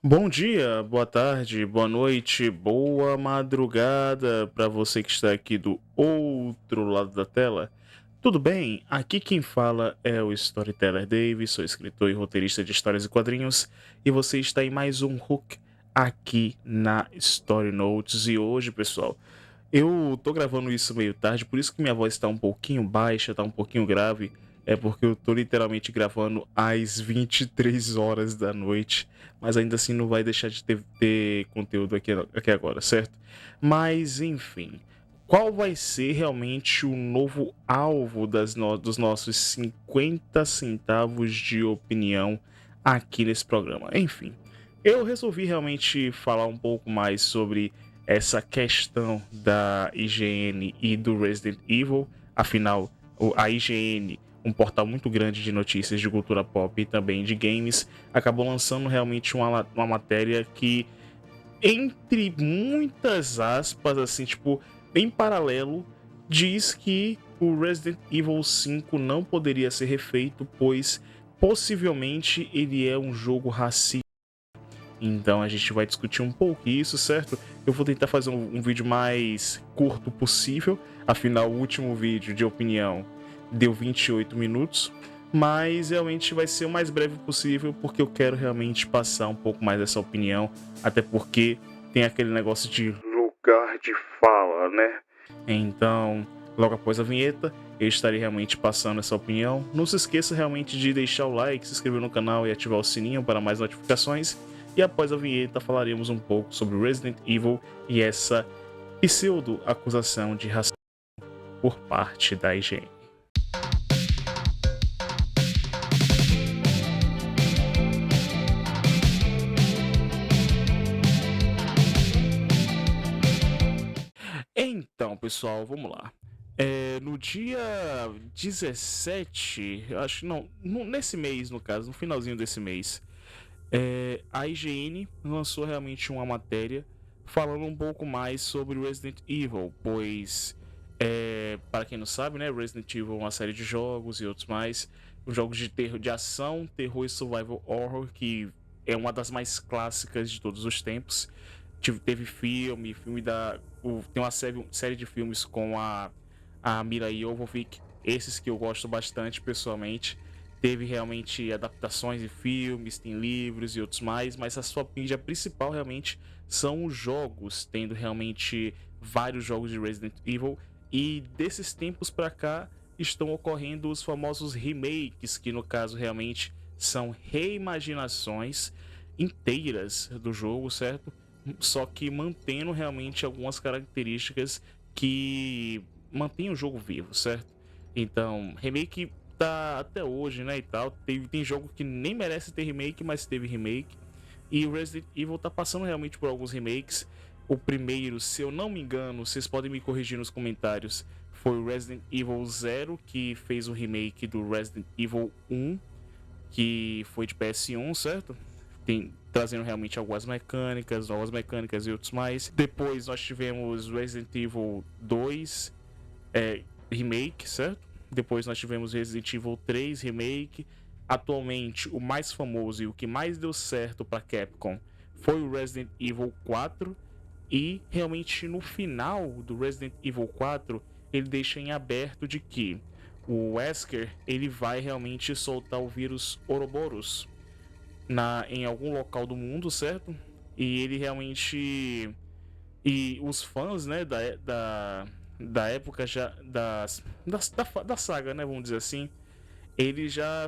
Bom dia, boa tarde, boa noite, boa madrugada para você que está aqui do outro lado da tela. Tudo bem? Aqui quem fala é o Storyteller Davis, sou escritor e roteirista de histórias e quadrinhos, e você está em mais um Hook aqui na Story Notes. E hoje, pessoal, eu tô gravando isso meio tarde, por isso que minha voz tá um pouquinho baixa, tá um pouquinho grave. É porque eu tô literalmente gravando às 23 horas da noite, mas ainda assim não vai deixar de ter conteúdo aqui agora, certo? Mas enfim, qual vai ser realmente o novo alvo dos nossos 50 centavos de opinião aqui nesse programa? Enfim, eu resolvi realmente falar um pouco mais sobre essa questão da IGN e do Resident Evil. Afinal, a IGN, um portal muito grande de notícias de cultura pop e também de games, acabou lançando realmente uma matéria que, entre muitas aspas, assim, tipo, em paralelo, diz que o Resident Evil 5 não poderia ser refeito, pois possivelmente ele é um jogo racista. Então a gente vai discutir um pouco isso, certo? Eu vou tentar fazer um vídeo mais curto possível, afinal o último vídeo de opinião deu 28 minutos, mas realmente vai ser o mais breve possível porque eu quero realmente passar um pouco mais dessa opinião, até porque tem aquele negócio de lugar de fala, né? Então, logo após a vinheta, eu estarei realmente passando essa opinião. Não se esqueça realmente de deixar o like, se inscrever no canal e ativar o sininho para mais notificações. E após a vinheta, falaremos um pouco sobre Resident Evil e essa pseudo-acusação de racismo por parte da IGN. Então, pessoal, vamos lá. No dia 17, acho que não, nesse mês, no caso, no finalzinho desse mês, a IGN lançou realmente uma matéria falando um pouco mais sobre Resident Evil, pois, para quem não sabe, né, Resident Evil é uma série de jogos e outros mais, jogos de terror, de ação, terror e survival horror, que é uma das mais clássicas de todos os tempos. Teve filme tem uma série de filmes com a Mila Jovovich, esses que eu gosto bastante pessoalmente. Teve realmente adaptações de filmes, tem livros e outros mais, mas a sua mídia principal realmente são os jogos, tendo realmente vários jogos de Resident Evil. E desses tempos para cá estão ocorrendo os famosos remakes, que no caso realmente são reimaginações inteiras do jogo, certo? Só que mantendo realmente algumas características que mantêm o jogo vivo, certo? Então, remake tá até hoje, né, e tal. Tem jogo que nem merece ter remake, mas teve remake. E o Resident Evil tá passando realmente por alguns remakes. O primeiro, se eu não me engano, vocês podem me corrigir nos comentários, foi o Resident Evil Zero, que fez o remake do Resident Evil 1, que foi de PS1, certo? Trazendo realmente algumas mecânicas, novas mecânicas e outros mais. Depois nós tivemos Resident Evil 2 Remake, certo? Depois nós tivemos Resident Evil 3 Remake. Atualmente, o mais famoso e o que mais deu certo para Capcom foi o Resident Evil 4. E realmente no final do Resident Evil 4, ele deixa em aberto de que o Wesker ele vai realmente soltar o vírus Ouroboros em algum local do mundo, certo? E ele realmente. E os fãs, né, da época já. Da saga, né, vamos dizer assim. Eles já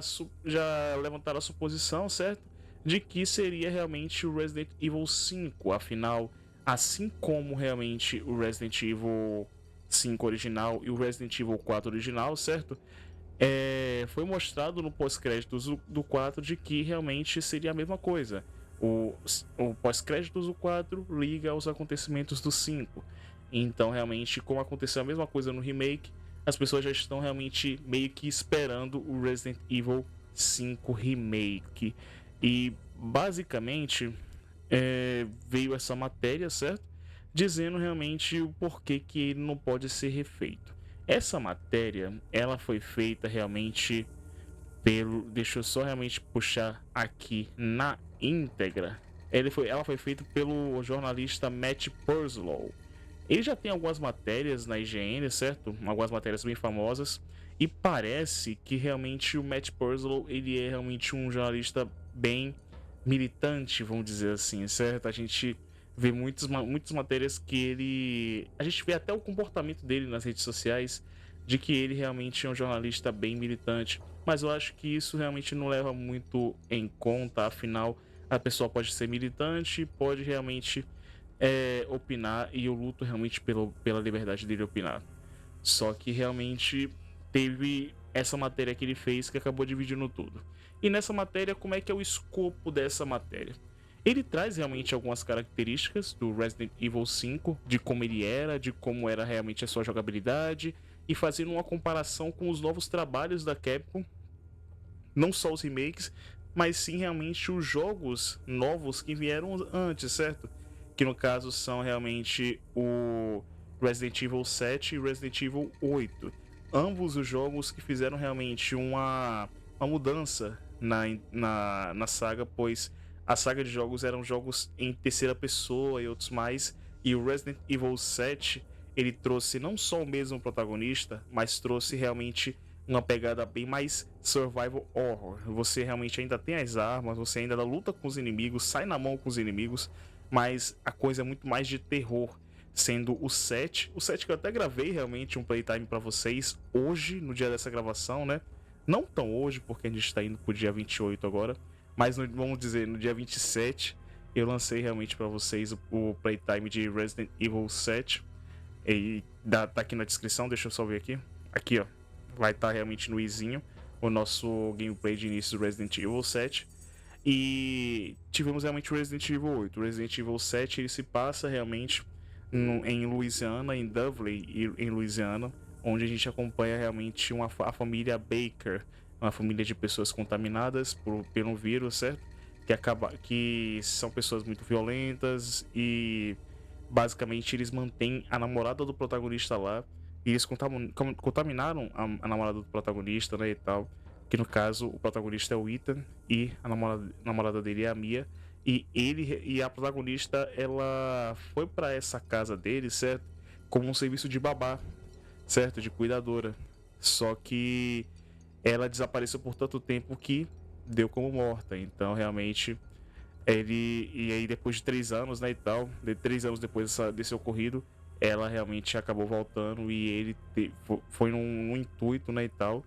levantaram a suposição, certo? De que seria realmente o Resident Evil 5. Afinal, assim como realmente o Resident Evil 5 original e o Resident Evil 4 original, certo? Foi mostrado no pós-créditos do 4 de que realmente seria a mesma coisa. O, o pós-créditos do 4 liga aos acontecimentos do 5. Então, realmente, como aconteceu a mesma coisa no remake, as pessoas já estão realmente meio que esperando o Resident Evil 5 Remake. E, basicamente, veio essa matéria, certo? Dizendo realmente o porquê que ele não pode ser refeito. Essa matéria, ela foi feita realmente pelo. Deixa eu só realmente puxar aqui na íntegra. Ela foi feita pelo jornalista Matt Purslow. Ele já tem algumas matérias na IGN, certo? Algumas matérias bem famosas. E parece que realmente o Matt Purslow, ele é realmente um jornalista bem militante, vamos dizer assim, certo? A gente vê muitas matérias que ele... A gente vê até o comportamento dele nas redes sociais, de que ele realmente é um jornalista bem militante. Mas eu acho que isso realmente não leva muito em conta, afinal, a pessoa pode ser militante, pode realmente opinar, e eu luto realmente pela liberdade dele opinar. Só que realmente teve essa matéria que ele fez que acabou dividindo tudo. E nessa matéria, como é que é o escopo dessa matéria? Ele traz realmente algumas características do Resident Evil 5, de como ele era, de como era realmente a sua jogabilidade, e fazendo uma comparação com os novos trabalhos da Capcom, não só os remakes, mas sim realmente os jogos novos que vieram antes, certo? Que no caso são realmente o Resident Evil 7 e Resident Evil 8. Ambos os jogos que fizeram realmente uma mudança na saga, pois a saga de jogos eram jogos em terceira pessoa e outros mais, e o Resident Evil 7 ele trouxe não só o mesmo protagonista, mas trouxe realmente uma pegada bem mais survival horror. Você realmente ainda tem as armas, você ainda luta com os inimigos, sai na mão com os inimigos, mas a coisa é muito mais de terror. Sendo o 7, que eu até gravei realmente um playtime para vocês hoje, no dia dessa gravação, né? Não tão hoje, porque a gente está indo pro dia 28 agora, mas vamos dizer, no dia 27, eu lancei realmente para vocês o playtime de Resident Evil 7. E tá aqui na descrição, deixa eu só ver aqui. Aqui, ó. Vai estar realmente no izinho o nosso gameplay de início do Resident Evil 7. E tivemos realmente o Resident Evil 8. O Resident Evil 7 ele se passa realmente em Louisiana, em Dudley, em Louisiana, onde a gente acompanha realmente a família Baker, uma família de pessoas contaminadas pelo vírus, certo? Que são pessoas muito violentas e basicamente eles mantêm a namorada do protagonista lá. E eles contaminaram a namorada do protagonista, né, e tal. Que no caso, o protagonista é o Ethan e a namorada dele é a Mia. E a protagonista, ela foi para essa casa dele, certo? Como um serviço de babá, certo? De cuidadora. Só que ela desapareceu por tanto tempo que deu como morta. Então, realmente, e aí depois de 3 anos, né, e tal, 3 anos depois desse ocorrido, ela realmente acabou voltando e foi num intuito, né, e tal,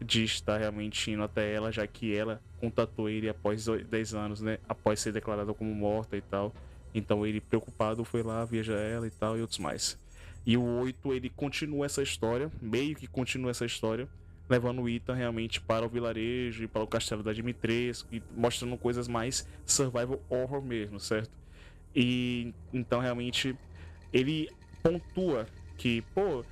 de estar realmente indo até ela, já que ela contatou ele após 10 anos, né, após ser declarada como morta e tal. Então ele, preocupado, foi lá, viaja ela e tal, e outros mais. E o 8 ele continua essa história, meio que continua essa história, levando o Ethan realmente para o vilarejo e para o castelo da Dimitrescu, e mostrando coisas mais survival horror mesmo, certo? E então realmente ele pontua que, pô,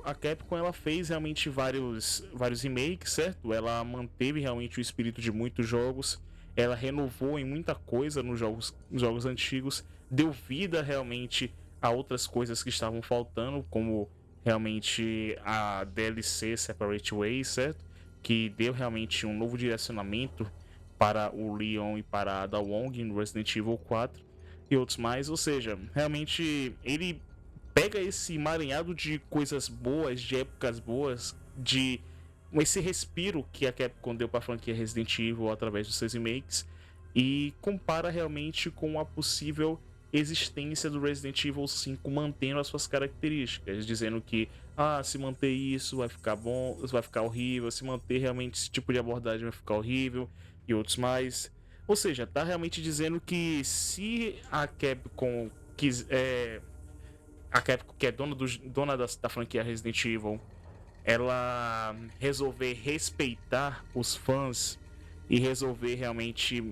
a Capcom ela fez realmente vários remakes, certo? Ela manteve realmente o espírito de muitos jogos, ela renovou em muita coisa nos jogos antigos, deu vida realmente a outras coisas que estavam faltando, como realmente a DLC Separate Ways, certo? Que deu realmente um novo direcionamento para o Leon e para a Ada Wong no Resident Evil 4 e outros mais. Ou seja, realmente ele pega esse emaranhado de coisas boas, de épocas boas, de esse respiro que a Capcom deu para a franquia Resident Evil através dos seus remakes e compara realmente com a possível existência do Resident Evil 5 mantendo as suas características, dizendo que se manter isso vai ficar bom, vai ficar horrível, se manter realmente esse tipo de abordagem vai ficar horrível e outros mais. Ou seja, tá realmente dizendo que se a Capcom a Capcom que é dona da franquia Resident Evil, ela resolver respeitar os fãs e resolver realmente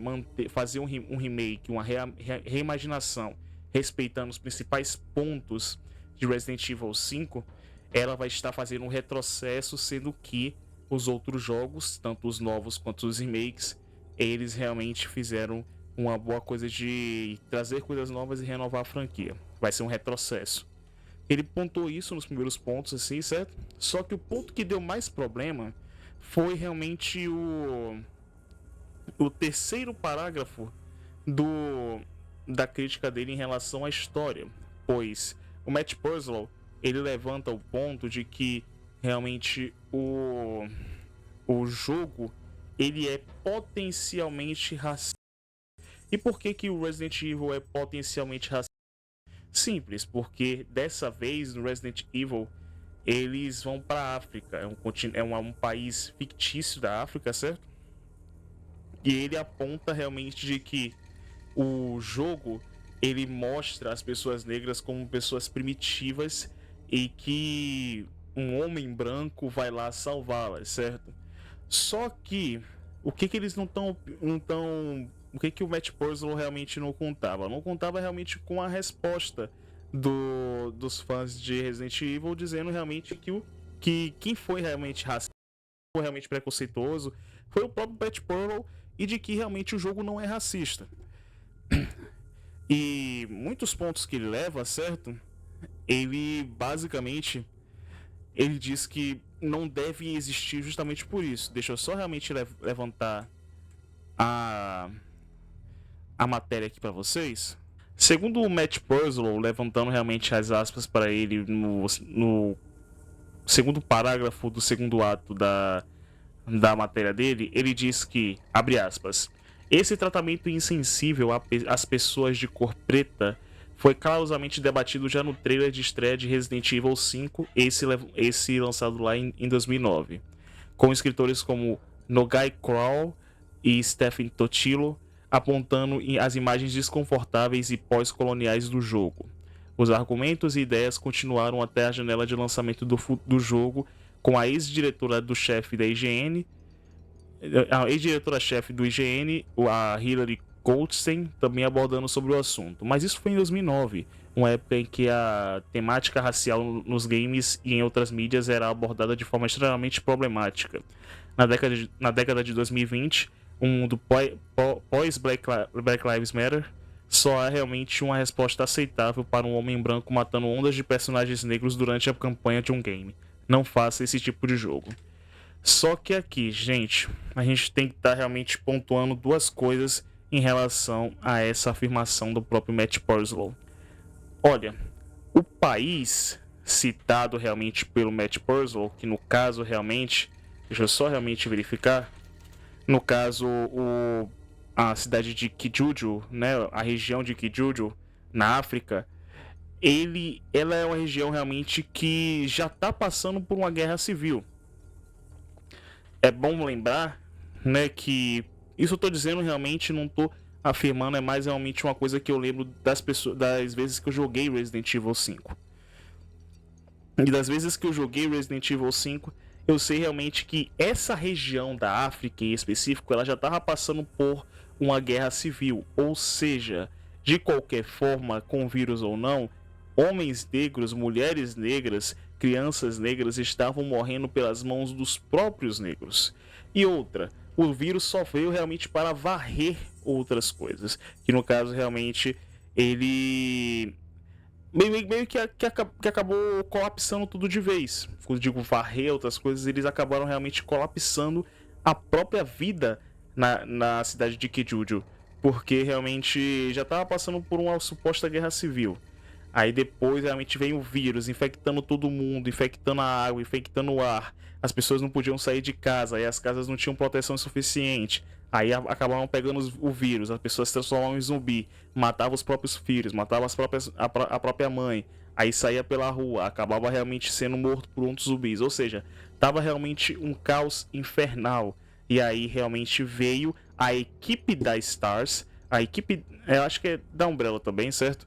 fazer um remake, uma reimaginação, respeitando os principais pontos de Resident Evil 5, ela vai estar fazendo um retrocesso, sendo que os outros jogos, tanto os novos quanto os remakes, eles realmente fizeram uma boa coisa de trazer coisas novas e renovar a franquia. Vai ser um retrocesso. Ele pontuou isso nos primeiros pontos, assim, certo? Só que o ponto que deu mais problema foi realmente o terceiro parágrafo do da crítica dele em relação à história, pois o Matt Purslow ele levanta o ponto de que realmente o jogo ele é potencialmente racista. E por que que o Resident Evil é potencialmente racista? Simples, porque dessa vez no Resident Evil eles vão para a África, um país fictício da África, certo? E ele aponta realmente de que o jogo ele mostra as pessoas negras como pessoas primitivas e que um homem branco vai lá salvá-las, certo? Só que o que que eles não tão o que que o Matt Purslow realmente não contava? Não contava realmente com a resposta dos fãs de Resident Evil dizendo realmente que quem foi realmente racista, foi realmente preconceituoso, foi o próprio Matt Purslow e de que realmente o jogo não é racista. E muitos pontos que ele leva, certo? Ele basicamente ele diz que não deve existir justamente por isso. Deixa eu só realmente levantar a, a matéria aqui para vocês. Segundo o Matt Purslow, levantando realmente as aspas para ele no segundo parágrafo do segundo ato da matéria dele, ele diz que, abre aspas, esse tratamento insensível às pessoas de cor preta foi clarosamente debatido já no trailer de estreia de Resident Evil 5, esse lançado lá em 2009, com escritores como Nogai Kroll e Stephen Totilo apontando as imagens desconfortáveis e pós-coloniais do jogo. Os argumentos e ideias continuaram até a janela de lançamento do jogo, com a ex-diretora do chefe da IGN, a ex-diretora-chefe do IGN, a Hilary Goldstein, também abordando sobre o assunto. Mas isso foi em 2009, uma época em que a temática racial nos games e em outras mídias era abordada de forma extremamente problemática. Na década de 2020, um mundo pós-Black Lives Matter, só há realmente uma resposta aceitável para um homem branco matando ondas de personagens negros durante a campanha de um game. Não faça esse tipo de jogo. Só que aqui, gente, a gente tem que estar realmente pontuando duas coisas em relação a essa afirmação do próprio Matt Purslow. Olha, o país citado realmente pelo Matt Purslow, que no caso realmente, deixa eu só realmente verificar, no caso a cidade de Kijuju, né, a região de Kijuju, na África, ela é uma região realmente que já está passando por uma guerra civil. É bom lembrar, né, que isso eu tô dizendo realmente, não tô afirmando, é mais realmente uma coisa que eu lembro das vezes que eu joguei Resident Evil 5. E das vezes que eu joguei Resident Evil 5, eu sei realmente que essa região da África em específico, ela já estava passando por uma guerra civil, ou seja, de qualquer forma, com vírus ou não, homens negros, mulheres negras, crianças negras estavam morrendo pelas mãos dos próprios negros. E outra, o vírus só veio realmente para varrer outras coisas, que no caso realmente ele meio que acabou colapsando tudo de vez. Quando digo varrer outras coisas, eles acabaram realmente colapsando a própria vida na cidade de Kijuju, porque realmente já estava passando por uma suposta guerra civil. Aí depois realmente veio o vírus infectando todo mundo, infectando a água, infectando o ar. As pessoas não podiam sair de casa, aí as casas não tinham proteção suficiente. Aí acabavam pegando o vírus, as pessoas se transformavam em zumbi, matavam os próprios filhos, matavam a própria mãe. Aí saía pela rua, acabava realmente sendo morto por outros zumbis. Ou seja, tava realmente um caos infernal. E aí realmente veio a equipe da Stars, a equipe, eu acho que é da Umbrella também, certo?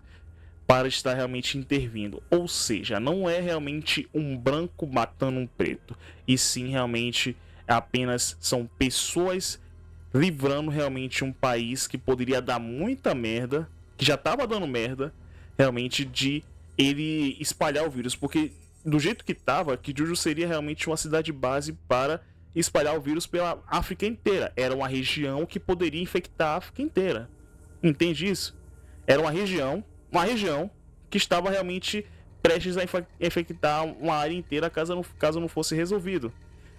Para estar realmente intervindo. Ou seja, não é realmente um branco matando um preto, e sim realmente apenas são pessoas livrando realmente um país que poderia dar muita merda, que já estava dando merda, realmente de ele espalhar o vírus, porque do jeito que estava, que Juju seria realmente uma cidade base para espalhar o vírus pela África inteira. Era uma região que poderia infectar a África inteira. Entende isso? Era uma região que estava realmente prestes a infectar uma área inteira caso não fosse resolvido.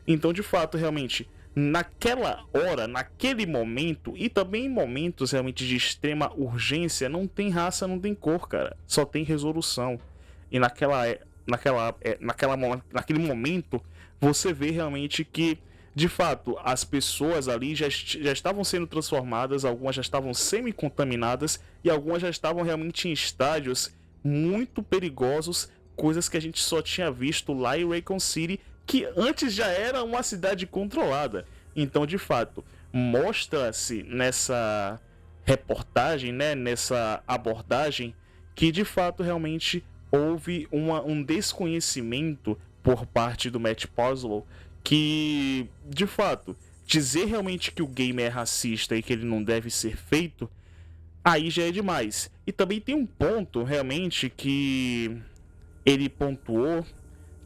Então, de fato, realmente, naquela hora, naquele momento, e também em momentos realmente de extrema urgência, não tem raça, não tem cor, cara. Só tem resolução. E naquele momento, você vê realmente que, de fato, as pessoas ali já estavam sendo transformadas, algumas já estavam semi-contaminadas e algumas já estavam realmente em estádios muito perigosos, coisas que a gente só tinha visto lá em Raycon City, que antes já era uma cidade controlada. Então, de fato, mostra-se nessa reportagem, né, nessa abordagem, que de fato realmente houve um desconhecimento por parte do Matt Puzzle, que, de fato, dizer realmente que o game é racista e que ele não deve ser feito, aí já é demais. E também tem um ponto realmente que ele pontuou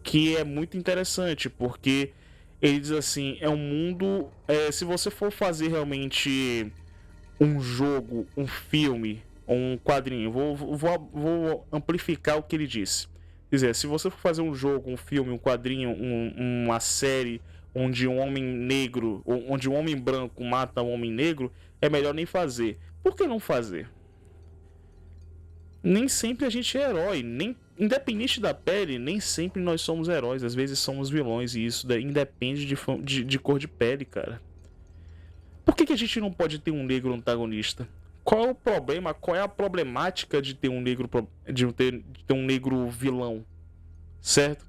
que é muito interessante, porque ele diz assim, é um mundo, se você for fazer realmente um jogo, um filme, um quadrinho, vou amplificar o que ele disse. Quer dizer, se você for fazer um jogo, um filme, um quadrinho, uma série onde um homem negro, onde um homem branco mata um homem negro, é melhor nem fazer. Por que não fazer? Nem sempre a gente é herói, nem independente da pele, nem sempre nós somos heróis, às vezes somos vilões, e isso independe de cor de pele, cara. Por que a gente não pode ter um negro antagonista? Qual é o problema, qual é a problemática de ter um negro, de ter um negro vilão, certo?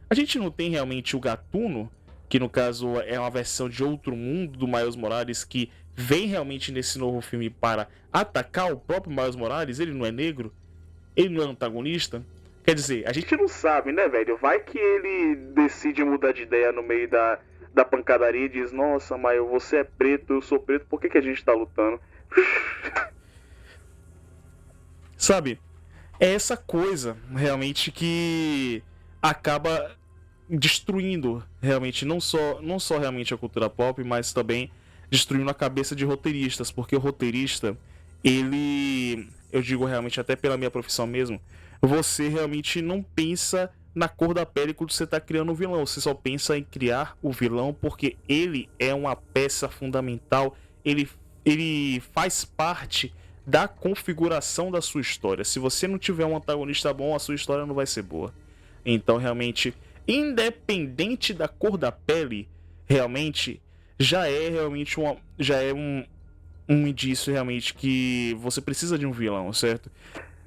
A gente não tem realmente o Gatuno, que no caso é uma versão de outro mundo do Miles Morales, que vem realmente nesse novo filme para atacar o próprio Miles Morales. Ele não é negro, ele não é antagonista. Quer dizer, a gente não sabe, né, velho? Vai que ele decide mudar de ideia no meio da pancadaria e diz: nossa, mas você é preto, eu sou preto, por que a gente tá lutando? Sabe? É essa coisa realmente que acaba destruindo realmente não só realmente a cultura pop, mas também destruindo a cabeça de roteiristas, porque o roteirista, ele, eu digo realmente até pela minha profissão mesmo, você realmente não pensa na cor da pele quando você está criando o vilão, você só pensa em criar o vilão porque ele é uma peça fundamental, ele faz parte da configuração da sua história. Se você não tiver um antagonista bom, a sua história não vai ser boa. Então, realmente, independente da cor da pele, realmente já é realmente um indício realmente que você precisa de um vilão, certo?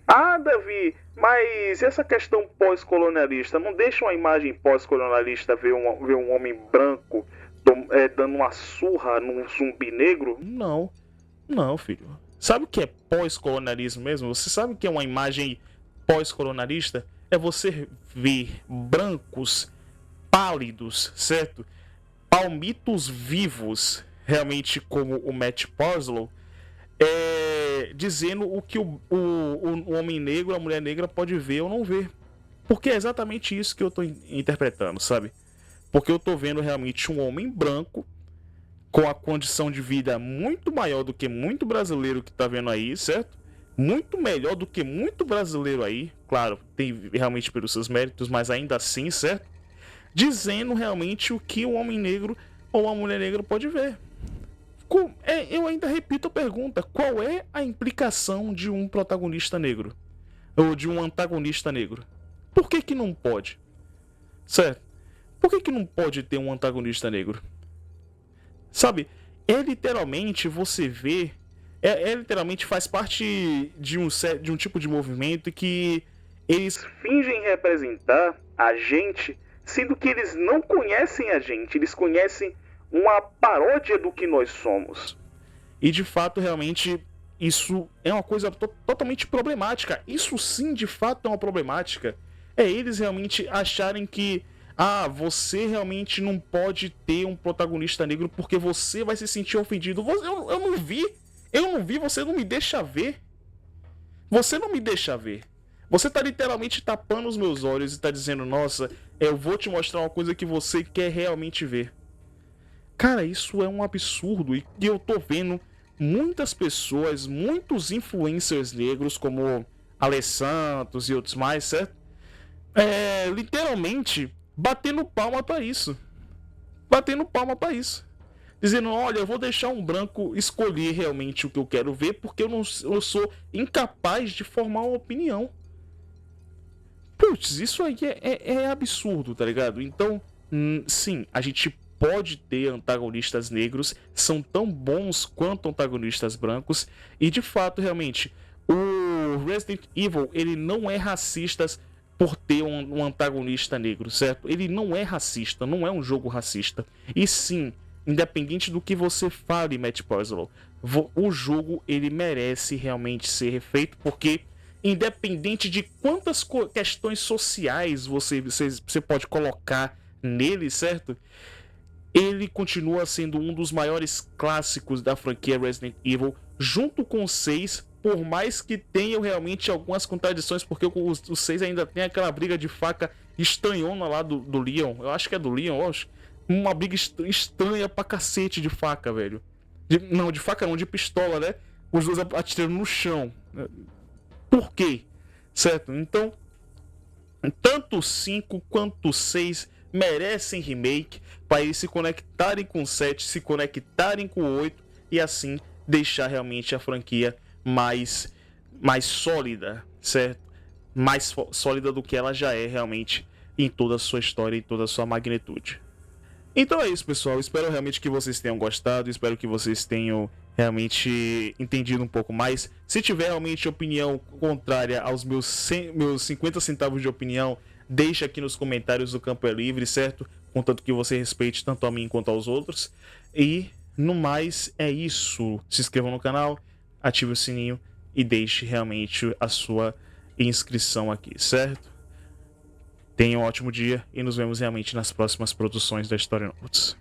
Ah, Davi, mas essa questão pós-colonialista não deixa uma imagem pós-colonialista ver um homem branco dando uma surra num zumbi negro? Não, não, filho. Sabe o que é pós-colonialismo mesmo? Você sabe o que é uma imagem pós-colonialista? É você ver brancos pálidos, certo? Palmitos vivos, realmente como o Matt Puzzle, dizendo o que o homem negro, a mulher negra pode ver ou não ver. Porque é exatamente isso que eu tô interpretando, sabe? Porque eu tô vendo realmente um homem branco com a condição de vida muito maior do que muito brasileiro que tá vendo aí, certo? Muito melhor do que muito brasileiro aí, claro, tem realmente pelos seus méritos, mas ainda assim, certo? Dizendo realmente o que o homem negro ou a mulher negra pode ver. Eu ainda repito a pergunta: qual é a implicação de um protagonista negro? Ou de um antagonista negro? Por que não pode? Certo? Por que não pode ter um antagonista negro? Sabe, literalmente você vê, literalmente faz parte de um tipo de movimento que eles fingem representar a gente, sendo que eles não conhecem a gente, eles conhecem uma paródia do que nós somos. E de fato, realmente, isso é uma coisa totalmente problemática. Isso sim, de fato, é uma problemática. É eles realmente acharem que você realmente não pode ter um protagonista negro porque você vai se sentir ofendido. Eu não vi, você não me deixa ver. Você não me deixa ver. Você tá literalmente tapando os meus olhos e tá dizendo: nossa, eu vou te mostrar uma coisa que você quer realmente ver. Cara, isso é um absurdo. E eu tô vendo muitas pessoas, muitos influencers negros, como Ale Santos e outros mais, certo? Literalmente batendo palma pra isso. Batendo palma pra isso. dizendo, olha, eu vou deixar um branco escolher realmente o que eu quero ver, porque eu sou incapaz de formar uma opinião. Putz, isso aí é absurdo, tá ligado? Então, sim, a gente pode ter antagonistas negros, são tão bons quanto antagonistas brancos, e de fato, realmente, o Resident Evil, ele não é racista por ter um antagonista negro, certo? Ele não é racista, não é um jogo racista. E sim, independente do que você fale, Matt Puzzle, o jogo ele merece realmente ser refeito, porque independente de quantas questões sociais você pode colocar nele, certo? Ele continua sendo um dos maiores clássicos da franquia Resident Evil, junto com o 6, por mais que tenham realmente algumas contradições, porque o 6 ainda tem aquela briga de faca estranhona lá do Leon. Eu acho que é do Leon, eu acho. Uma briga estranha pra cacete de faca, velho. Não, de faca não, de pistola, né? Os dois atirando no chão. Por quê? Certo? Então, tanto o 5 quanto o 6 merecem remake para eles se conectarem com o 7, se conectarem com o 8 e assim deixar realmente a franquia mais sólida, certo? Mais sólida do que ela já é realmente em toda a sua história e toda a sua magnitude. Então é isso, pessoal. Espero realmente que vocês tenham gostado. Espero que vocês tenham realmente entendido um pouco mais. Se tiver realmente opinião contrária aos meus 50 centavos de opinião, deixa aqui nos comentários. O campo é livre, certo? Contanto que você respeite tanto a mim quanto aos outros. E no mais é isso. Se inscreva no canal, ative o sininho e deixe realmente a sua inscrição aqui, certo? Tenha um ótimo dia e nos vemos realmente nas próximas produções da História Notes.